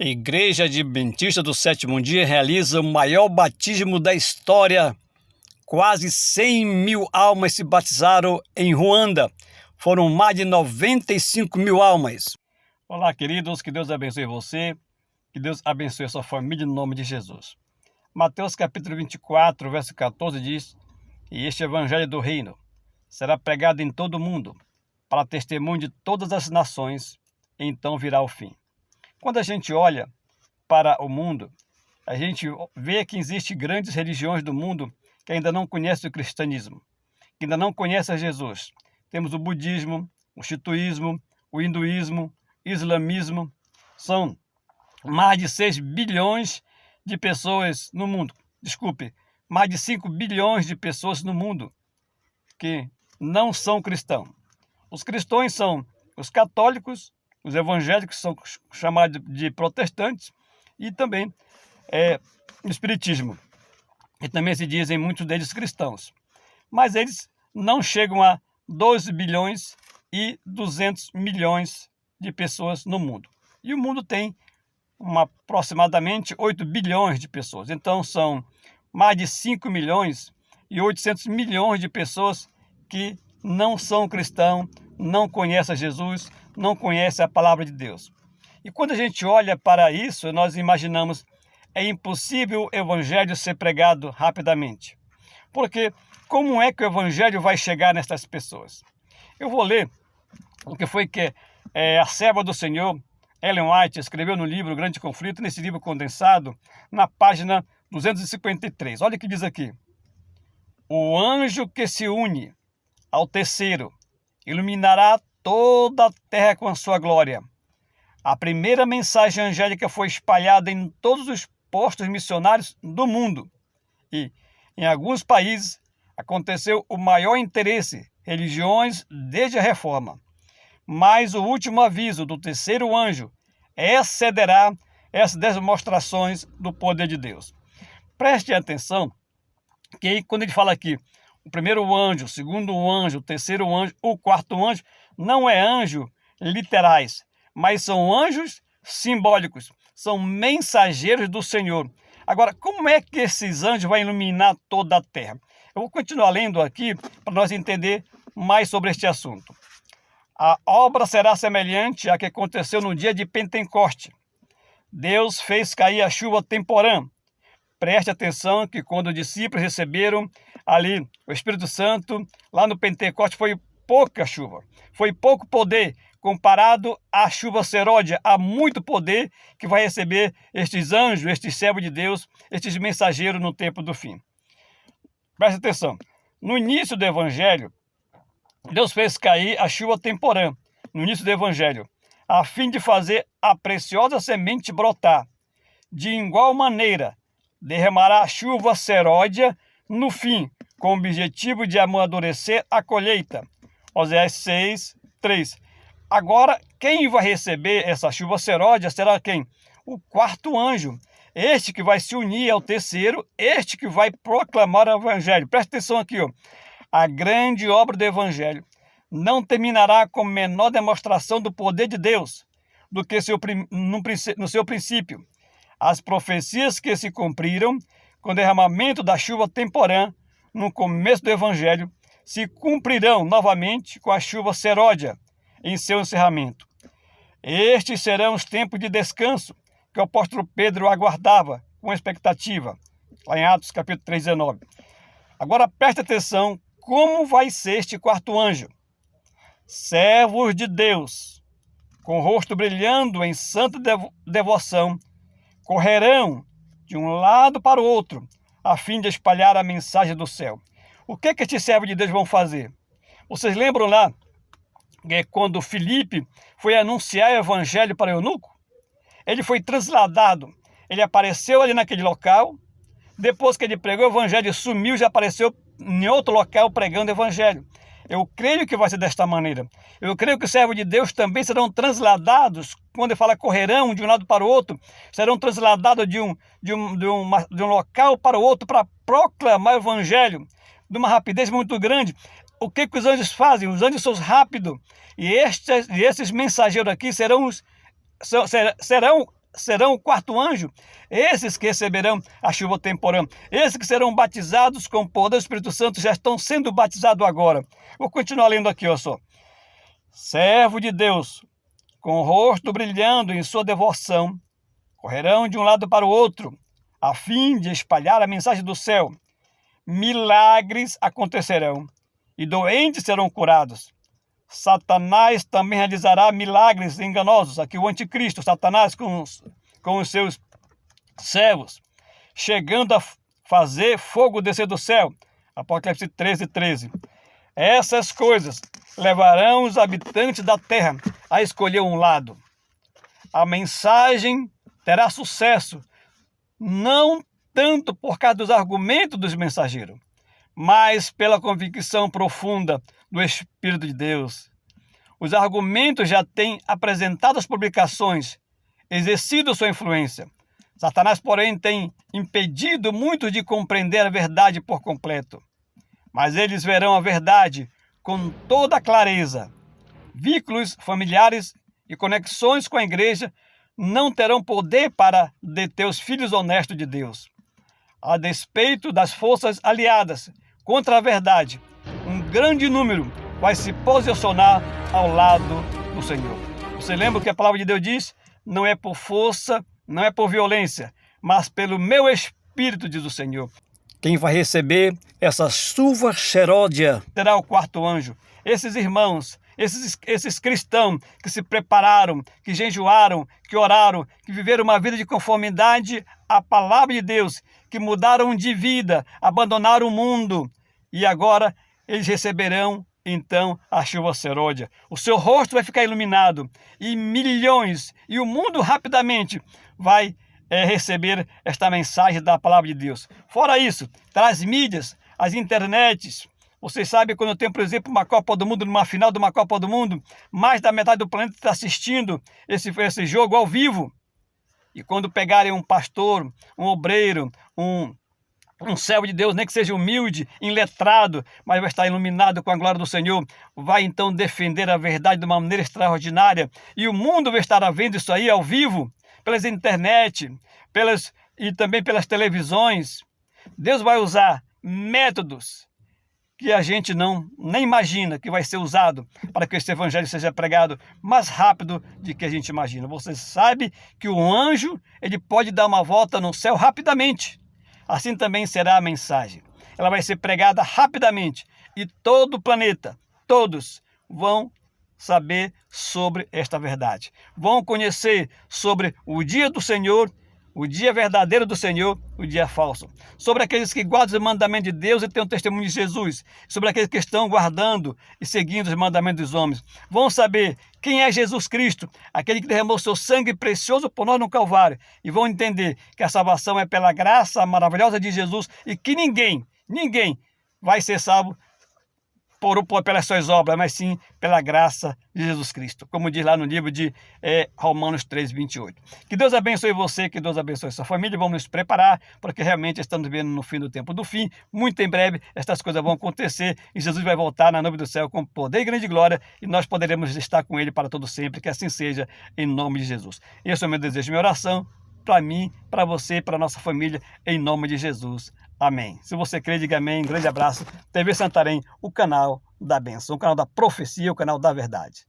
A Igreja Adventista do Sétimo Dia realiza o maior batismo da história. Quase 100 mil almas se batizaram em Ruanda. Foram mais de 95 mil almas. Olá, queridos, que Deus abençoe você, que Deus abençoe a sua família, no nome de Jesus. Mateus capítulo 24, verso 14 diz: "E este evangelho do reino será pregado em todo o mundo, para testemunho de todas as nações, e então virá o fim." Quando a gente olha para o mundo, a gente vê que existem grandes religiões do mundo que ainda não conhecem o cristianismo, que ainda não conhecem a Jesus. Temos o budismo, o shintoísmo, o hinduísmo, o islamismo. São mais de 6 bilhões de pessoas no mundo. Mais de 5 bilhões de pessoas no mundo que não são cristãos. Os cristãos são os católicos, os evangélicos são chamados de protestantes, e também o espiritismo. E também se dizem muitos deles cristãos. Mas eles não chegam a 12 bilhões e 200 milhões de pessoas no mundo. E o mundo tem aproximadamente 8 bilhões de pessoas. Então são mais de 5 milhões e 800 milhões de pessoas que não são cristãos, não conhecem a Jesus, não conhecem a palavra de Deus. E quando a gente olha para isso, nós imaginamos: é impossível o evangelho ser pregado rapidamente. Porque como é que o evangelho vai chegar nessas pessoas? Eu vou ler o que foi que a serva do Senhor, Ellen White, escreveu no livro O Grande Conflito, nesse livro condensado, na página 253. Olha o que diz aqui: "O anjo que se une ao terceiro iluminará toda a terra com a sua glória." A primeira mensagem angélica foi espalhada em todos os postos missionários do mundo. E, em alguns países, aconteceu o maior interesse, religiões desde a Reforma. Mas o último aviso do terceiro anjo excederá essas demonstrações do poder de Deus. Preste atenção que quando ele fala aqui, o primeiro anjo, o segundo anjo, o terceiro anjo, o quarto anjo, não é anjo literais, mas são anjos simbólicos, são mensageiros do Senhor. Agora, como é que esses anjos vão iluminar toda a terra? Eu vou continuar lendo aqui para nós entender mais sobre este assunto. A obra será semelhante à que aconteceu no dia de Pentecoste. Deus fez cair a chuva temporã. Preste atenção que quando os discípulos receberam ali o Espírito Santo, lá no Pentecoste foi pouca chuva, foi pouco poder comparado à chuva seródia. Há muito poder que vai receber estes anjos, estes servos de Deus, estes mensageiros no tempo do fim. Preste atenção. No início do Evangelho, Deus fez cair a chuva temporã, no início do Evangelho, a fim de fazer a preciosa semente brotar. De igual maneira, derramará a chuva seródia no fim, com o objetivo de amadurecer a colheita. Oséias 6, 3. Agora, quem vai receber essa chuva seródia será quem? O quarto anjo. Este que vai se unir ao terceiro, este que vai proclamar o evangelho. Presta atenção aqui, ó. A grande obra do evangelho não terminará com menor demonstração do poder de Deus do que no seu princípio. As profecias que se cumpriram com o derramamento da chuva temporã no começo do evangelho se cumprirão novamente com a chuva seródia em seu encerramento. Estes serão os tempos de descanso que o apóstolo Pedro aguardava com expectativa, lá em Atos capítulo 3, 19. Agora preste atenção como vai ser este quarto anjo. Servos de Deus, com o rosto brilhando em santa devoção, correrão de um lado para o outro, a fim de espalhar a mensagem do céu. O que estes servos de Deus vão fazer? Vocês lembram lá que quando Filipe foi anunciar o evangelho para o eunuco? Ele foi trasladado, ele apareceu ali naquele local, depois que ele pregou o evangelho, sumiu, já apareceu em outro local pregando o evangelho. Eu creio que vai ser desta maneira. Eu creio que os servos de Deus também serão transladados, quando ele fala correrão de um lado para o outro, serão transladados de um local para o outro para proclamar o evangelho de uma rapidez muito grande. O que os anjos fazem? Os anjos são rápidos. E esses mensageiros aqui serão serão o quarto anjo, esses que receberão a chuva temporã, esses que serão batizados com o poder do Espírito Santo, já estão sendo batizados agora. Vou continuar lendo aqui, olha só. Servo de Deus, com o rosto brilhando em sua devoção, correrão de um lado para o outro, a fim de espalhar a mensagem do céu. Milagres acontecerão e doentes serão curados. Satanás também realizará milagres enganosos. Aqui o anticristo, Satanás com os seus servos, chegando a fazer fogo descer do céu. Apocalipse 13:13. Essas coisas levarão os habitantes da terra a escolher um lado. A mensagem terá sucesso, não tanto por causa dos argumentos dos mensageiros, mas pela convicção profunda do Espírito de Deus. Os argumentos já têm apresentado as publicações, exercido sua influência. Satanás, porém, tem impedido muitos de compreender a verdade por completo. Mas eles verão a verdade com toda a clareza. Vínculos familiares e conexões com a igreja não terão poder para deter os filhos honestos de Deus. A despeito das forças aliadas contra a verdade, um grande número vai se posicionar ao lado do Senhor. Você lembra o que a palavra de Deus diz? Não é por força, não é por violência, mas pelo meu Espírito, diz o Senhor. Quem vai receber essa chuva seródia será o quarto anjo. Esses irmãos, esses cristãos que se prepararam, que jejuaram, que oraram, que viveram uma vida de conformidade à palavra de Deus, que mudaram de vida, abandonaram o mundo e agora eles receberão então a chuva seródia. O seu rosto vai ficar iluminado e milhões, e o mundo rapidamente vai receber esta mensagem da palavra de Deus. Fora isso, traz mídias, as internets. Vocês sabem, quando tem, por exemplo, uma Copa do Mundo, numa final de uma Copa do Mundo, mais da metade do planeta está assistindo esse jogo ao vivo. E quando pegarem um pastor, um obreiro, um servo de Deus, nem que seja humilde, iletrado, mas vai estar iluminado com a glória do Senhor, vai então defender a verdade de uma maneira extraordinária. E o mundo vai estar vendo isso aí ao vivo, pelas internet, e também pelas televisões. Deus vai usar métodos que a gente nem imagina que vai ser usado para que esse evangelho seja pregado mais rápido do que a gente imagina. Você sabe que o anjo, ele pode dar uma volta no céu rapidamente. Assim também será a mensagem. Ela vai ser pregada rapidamente e todo o planeta, todos vão saber sobre esta verdade. Vão conhecer sobre o dia do Senhor, o dia verdadeiro do Senhor, o dia falso. Sobre aqueles que guardam os mandamentos de Deus e têm o testemunho de Jesus. Sobre aqueles que estão guardando e seguindo os mandamentos dos homens. Vão saber quem é Jesus Cristo, aquele que derramou seu sangue precioso por nós no Calvário. E vão entender que a salvação é pela graça maravilhosa de Jesus e que ninguém vai ser salvo pelas suas obras, mas sim pela graça de Jesus Cristo, como diz lá no livro de Romanos 3:28. Que Deus abençoe você, que Deus abençoe sua família. Vamos nos preparar, porque realmente estamos vivendo no fim do tempo do fim. Muito em breve estas coisas vão acontecer e Jesus vai voltar na nuvem do céu com poder e grande glória e nós poderemos estar com Ele para todo sempre. Que assim seja, em nome de Jesus. Esse é o meu desejo, minha oração para mim, para você, para a nossa família, em nome de Jesus. Amém. Se você crê, diga amém. Um grande abraço. TV Santarém, o canal da bênção, o canal da profecia, o canal da verdade.